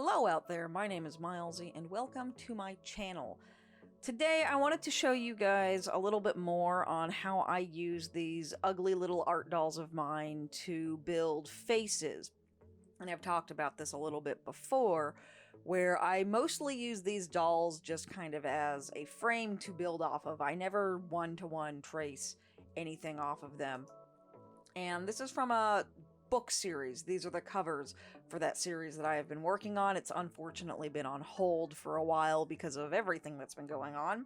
Hello out there, my name is Milesy and welcome to my channel. Today I wanted to show you guys a little bit more on how I use these ugly little art dolls of mine to build faces. And I've talked about this a little bit before, where I mostly use these dolls just kind of as a frame to build off of. I never one-to-one trace anything off of them. And this is from a book series. These are the covers for that series that I have been working on. It's unfortunately been on hold for a while because of everything that's been going on.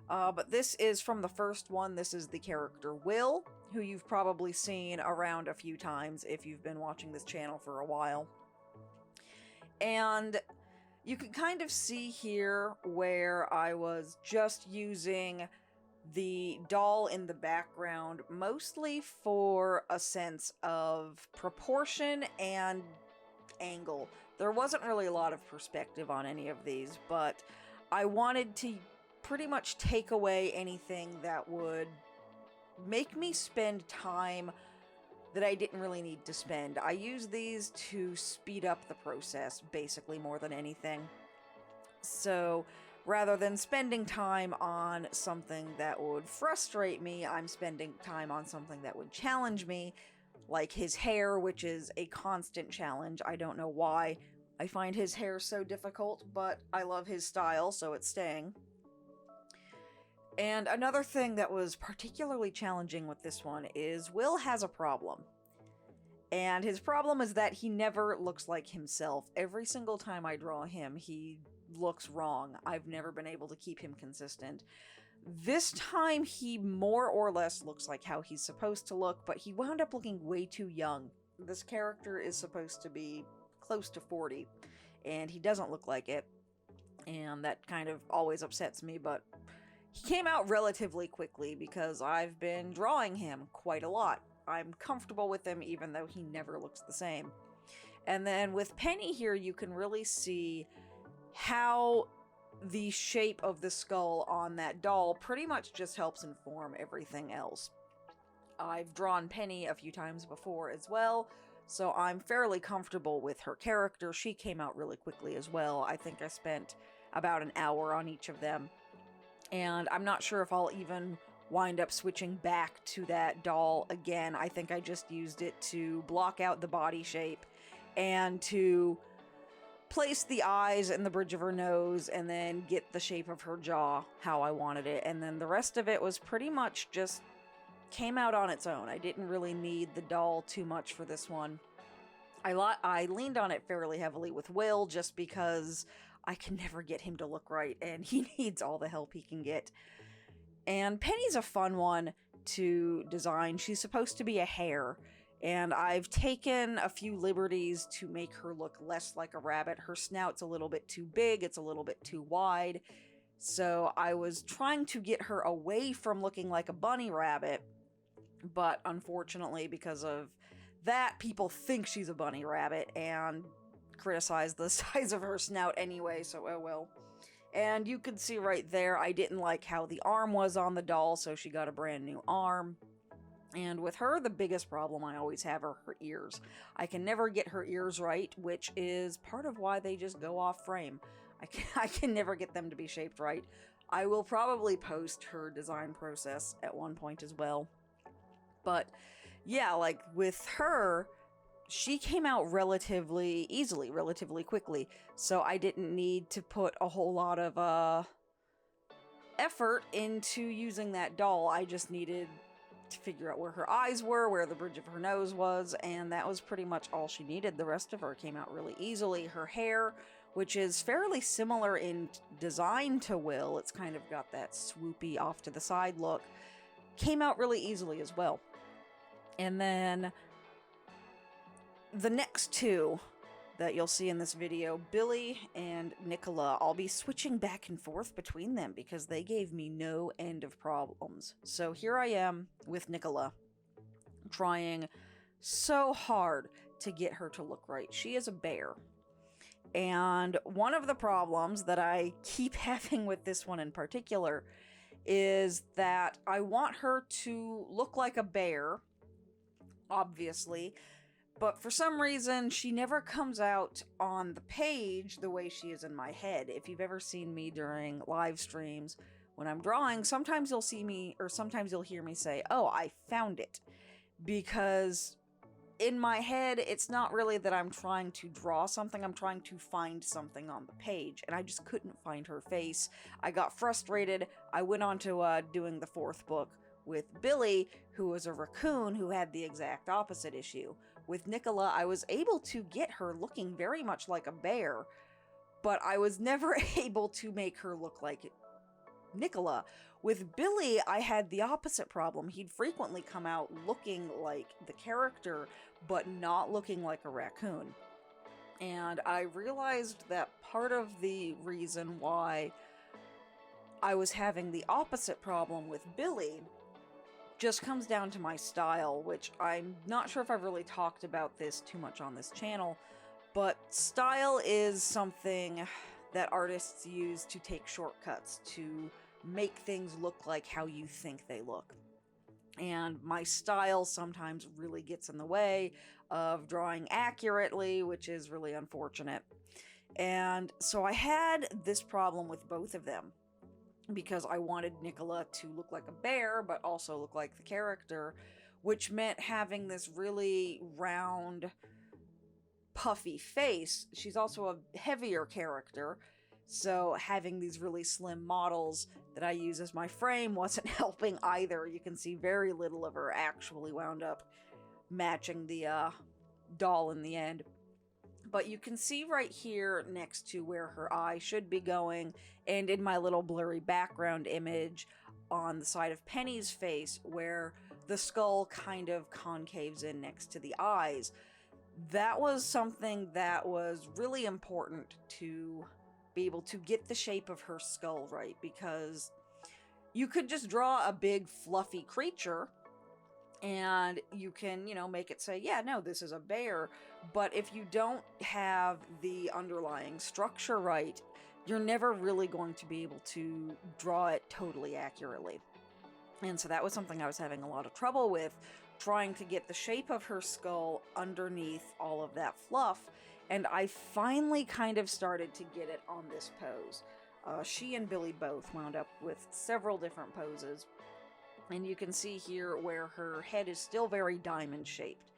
But this is from the first one. This is the character Will, who you've probably seen around a few times if you've been watching this channel for a while. And you can kind of see here where I was just using the doll in the background mostly for a sense of proportion and angle. There wasn't really a lot of perspective on any of these, but I wanted to pretty much take away anything that would make me spend time that I didn't really need to spend. I use these to speed up the process, basically, more than anything. So rather than spending time on something that would frustrate me, I'm spending time on something that would challenge me, like his hair, which is a constant challenge. I don't know why I find his hair so difficult, but I love his style, so it's staying. And another thing that was particularly challenging with this one is Will has a problem. And his problem is that he never looks like himself. Every single time I draw him, he looks wrong. I've never been able to keep him consistent. This time, he more or less looks like how he's supposed to look, but he wound up looking way too young. This character is supposed to be close to 40, and he doesn't look like it. And that kind of always upsets me, but he came out relatively quickly because I've been drawing him quite a lot. I'm comfortable with him even though he never looks the same. And then with Penny here, you can really see how the shape of the skull on that doll pretty much just helps inform everything else. I've drawn Penny a few times before as well, so I'm fairly comfortable with her character. She came out really quickly as well. I think I spent about an hour on each of them. And I'm not sure if I'll even wind up switching back to that doll again. I think I just used it to block out the body shape and to place the eyes and the bridge of her nose and then get the shape of her jaw how I wanted it. And then the rest of it was pretty much just came out on its own. I didn't really need the doll too much for this one. I leaned on it fairly heavily with Will just because I can never get him to look right and he needs all the help he can get. And Penny's a fun one to design. She's supposed to be a hare, and I've taken a few liberties to make her look less like a rabbit. Her snout's a little bit too big, it's a little bit too wide, so I was trying to get her away from looking like a bunny rabbit, but unfortunately, because of that, people think she's a bunny rabbit and criticize the size of her snout anyway, so oh well. And you can see right there, I didn't like how the arm was on the doll, so she got a brand new arm. And with her, the biggest problem I always have are her ears. I can never get her ears right, which is part of why they just go off frame. I can never get them to be shaped right. I will probably post her design process at one point as well. But yeah, like with her, she came out relatively easily, relatively quickly, so I didn't need to put a whole lot of effort into using that doll. I just needed to figure out where her eyes were, where the bridge of her nose was, and that was pretty much all she needed. The rest of her came out really easily. Her hair, which is fairly similar in design to Will, it's kind of got that swoopy off to the side look, came out really easily as well. And then the next two that you'll see in this video, Billy and Nicola, I'll be switching back and forth between them because they gave me no end of problems. So here I am with Nicola, trying so hard to get her to look right. She is a bear. And one of the problems that I keep having with this one in particular is that I want her to look like a bear, obviously, But for some reason, she never comes out on the page the way she is in my head. If you've ever seen me during live streams when I'm drawing, sometimes you'll see me, or sometimes you'll hear me say, "Oh, I found it." Because in my head, it's not really that I'm trying to draw something, I'm trying to find something on the page, and I just couldn't find her face. I got frustrated. I went on to doing the fourth book with Billy, who was a raccoon who had the exact opposite issue. With Nicola, I was able to get her looking very much like a bear, but I was never able to make her look like Nicola. With Billy, I had the opposite problem. He'd frequently come out looking like the character, but not looking like a raccoon. And I realized that part of the reason why I was having the opposite problem with Billy just comes down to my style, which I'm not sure if I've really talked about this too much on this channel, but style is something that artists use to take shortcuts, to make things look like how you think they look. And my style sometimes really gets in the way of drawing accurately, which is really unfortunate. And so I had this problem with both of them, because I wanted Nicola to look like a bear, but also look like the character, which meant having this really round, puffy face. She's also a heavier character, so having these really slim models that I use as my frame wasn't helping either. You can see very little of her actually wound up matching the doll in the end. But you can see right here next to where her eye should be going, and in my little blurry background image on the side of Penny's face, where the skull kind of concaves in next to the eyes. That was something that was really important to be able to get the shape of her skull right, because you could just draw a big fluffy creature and you can, make it say, yeah, no, this is a bear. But if you don't have the underlying structure right, you're never really going to be able to draw it totally accurately. And so that was something I was having a lot of trouble with, trying to get the shape of her skull underneath all of that fluff. And I finally kind of started to get it on this pose. She and Billy both wound up with several different poses. And you can see here where her head is still very diamond-shaped,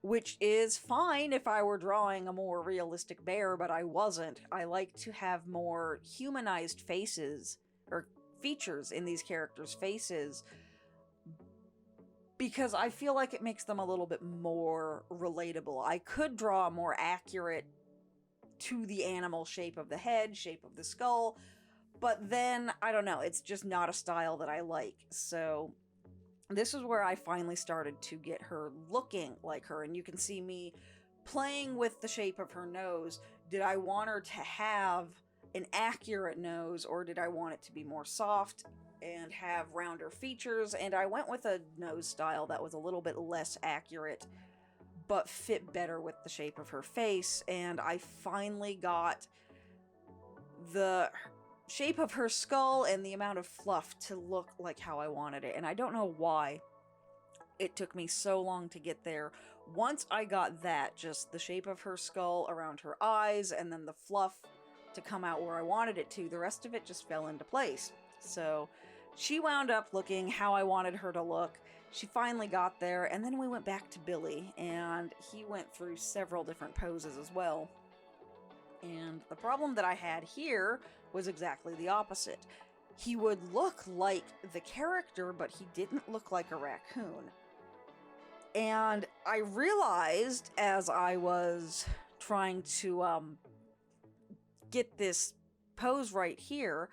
which is fine if I were drawing a more realistic bear, but I wasn't. I like to have more humanized faces, or features in these characters' faces, because I feel like it makes them a little bit more relatable. I could draw a more accurate to the animal shape of the head, shape of the skull, but then, I don't know, it's just not a style that I like. So this is where I finally started to get her looking like her, and you can see me playing with the shape of her nose. Did I want her to have an accurate nose, or did I want it to be more soft and have rounder features? And I went with a nose style that was a little bit less accurate, but fit better with the shape of her face, and I finally got the shape of her skull and the amount of fluff to look like how I wanted it. And I don't know why it took me so long to get there. Once I got that, just the shape of her skull around her eyes, and then the fluff to come out where I wanted it to, the rest of it just fell into place. So she wound up looking how I wanted her to look. She finally got there, and then we went back to Billy, and he went through several different poses as well. And the problem that I had here was exactly the opposite. He would look like the character, but he didn't look like a raccoon. And I realized as I was trying to get this pose right here,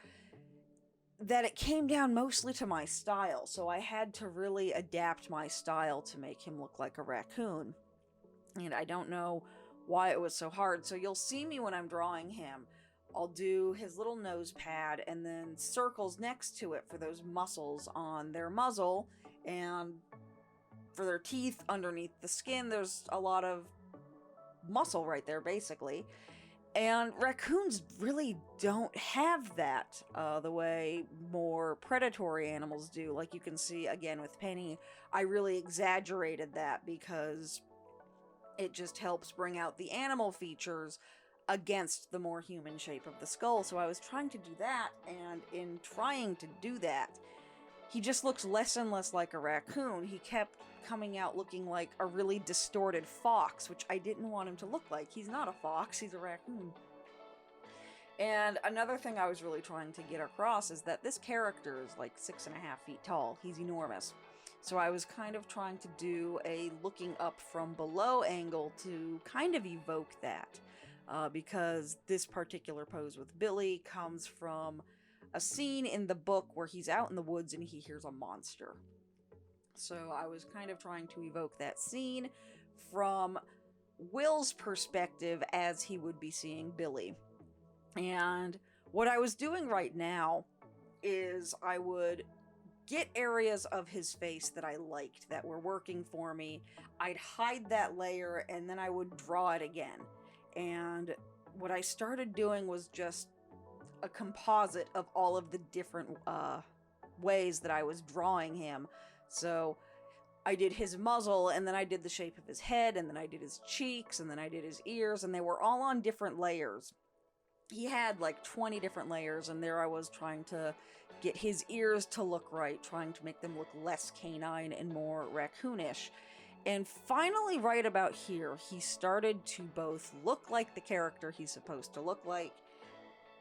that it came down mostly to my style. So I had to really adapt my style to make him look like a raccoon. And I don't know why it was so hard. So you'll see me when I'm drawing him, I'll do his little nose pad and then circles next to it for those muscles on their muzzle, and for their teeth underneath the skin, there's a lot of muscle right there, basically. And raccoons really don't have that the way more predatory animals do. Like you can see, again, with Penny, I really exaggerated that because It just helps bring out the animal features against the more human shape of the skull. So I was trying to do that, and in trying to do that, he just looks less and less like a raccoon. He kept coming out looking like a really distorted fox, which I didn't want him to look like. He's not a fox, he's a raccoon. And another thing I was really trying to get across is that this character is like 6.5 feet tall. He's enormous. So I was kind of trying to do a looking up from below angle to kind of evoke that. Because this particular pose with Billy comes from a scene in the book where he's out in the woods and he hears a monster. So I was kind of trying to evoke that scene from Will's perspective as he would be seeing Billy. And what I was doing right now is I would get areas of his face that I liked, that were working for me. I'd hide that layer, and then I would draw it again. And what I started doing was just a composite of all of the different ways that I was drawing him. So I did his muzzle, and then I did the shape of his head, and then I did his cheeks, and then I did his ears, and they were all on different layers. He had like 20 different layers, and there I was trying to get his ears to look right, trying to make them look less canine and more raccoonish. And finally, right about here, he started to both look like the character he's supposed to look like,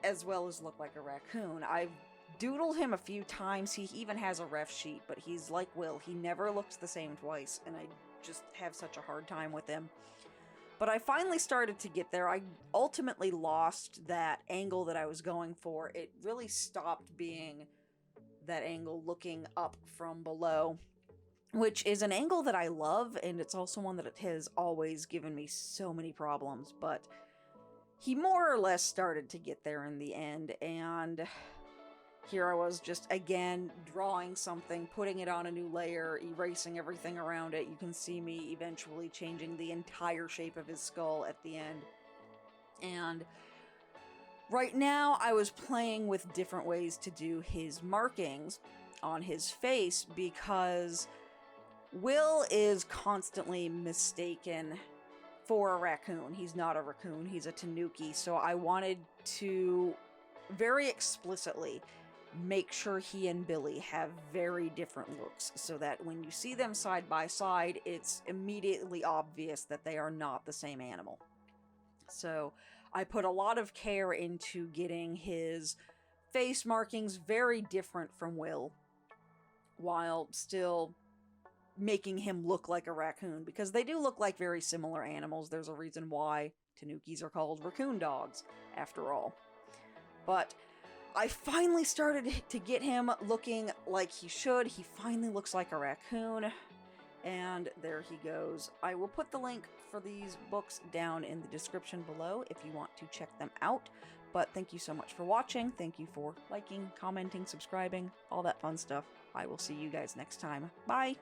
as well as look like a raccoon. I've doodled him a few times. He even has a ref sheet, but he's like Will. He never looks the same twice, and I just have such a hard time with him. But I finally started to get there. I ultimately lost that angle that I was going for. It really stopped being that angle looking up from below, which is an angle that I love, and it's also one that has always given me so many problems. But he more or less started to get there in the end, and here I was just, again, drawing something, putting it on a new layer, erasing everything around it. You can see me eventually changing the entire shape of his skull at the end. And right now, I was playing with different ways to do his markings on his face, because Will is constantly mistaken for a raccoon. He's not a raccoon, he's a tanuki. So I wanted to very explicitly make sure he and Billy have very different looks, so that when you see them side by side, it's immediately obvious that they are not the same animal. So I put a lot of care into getting his face markings very different from Will, while still making him look like a raccoon, because they do look like very similar animals. There's a reason why tanukis are called raccoon dogs, after all. But I finally started to get him looking like he should. He finally looks like a raccoon, and there he goes. I will put the link for these books down in the description below if you want to check them out. But thank you so much for watching. Thank you for liking, commenting, subscribing, all that fun stuff. I will see you guys next time. Bye!